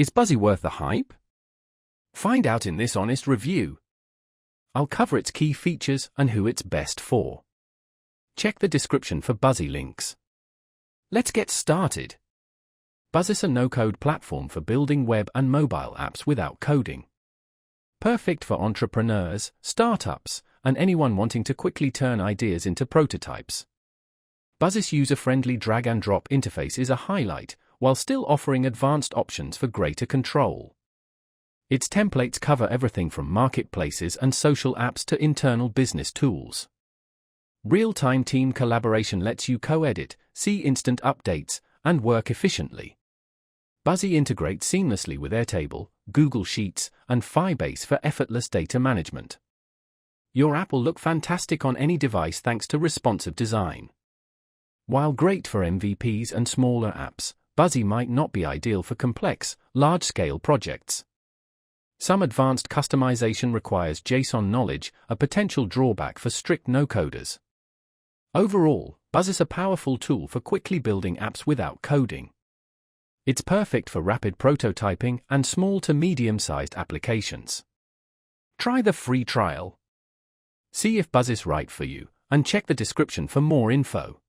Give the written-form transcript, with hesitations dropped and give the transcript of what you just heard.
Is Buzzy worth the hype? Find out in this honest review. I'll cover its key features and who it's best for. Check the description for Buzzy links. Let's get started. Buzzy is a no-code platform for building web and mobile apps without coding. Perfect for entrepreneurs, startups, and anyone wanting to quickly turn ideas into prototypes. Buzzy's user-friendly drag-and-drop interface is a highlight, while still offering advanced options for greater control. Its templates cover everything from marketplaces and social apps to internal business tools. Real-time team collaboration lets you co-edit, see instant updates, and work efficiently. Buzzy integrates seamlessly with Airtable, Google Sheets, and Firebase for effortless data management. Your app will look fantastic on any device thanks to responsive design. While great for MVPs and smaller apps, Buzzy might not be ideal for complex, large-scale projects. Some advanced customization requires JSON knowledge, a potential drawback for strict no-coders. Overall, Buzzy is a powerful tool for quickly building apps without coding. It's perfect for rapid prototyping and small to medium-sized applications. Try the free trial. See if Buzzy is right for you, and check the description for more info.